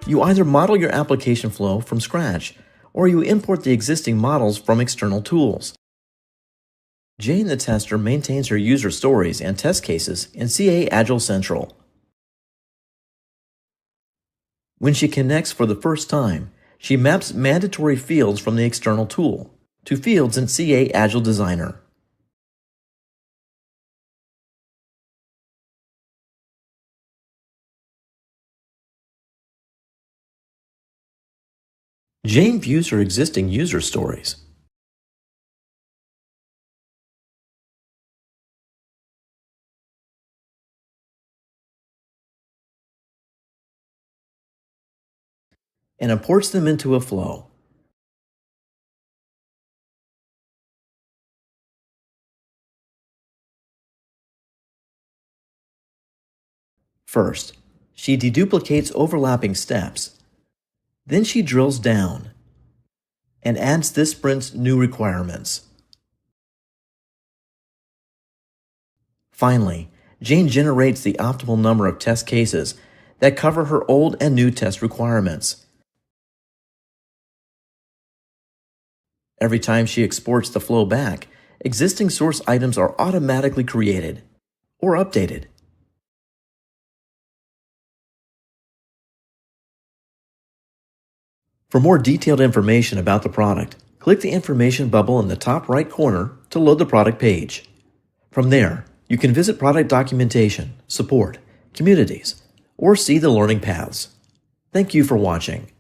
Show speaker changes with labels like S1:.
S1: You either model your application flow from scratch, or you import the existing models from external tools. Jane the tester maintains her user stories and test cases in CA Agile Central. When she connects for the first time, she maps mandatory fields from the external tool to fields in CA Agile Designer. Jane views her existing user stories. And imports them into a flow. First, she deduplicates overlapping steps. Then she drills down and adds this sprint's new requirements. Finally, Jane generates the optimal number of test cases that cover her old and new test requirements. Every time she exports the flow back, existing source items are automatically created or updated. For more detailed information about the product, click the information bubble in the top right corner to load the product page. From there, you can visit product documentation, support, communities, or see the learning paths. Thank you for watching.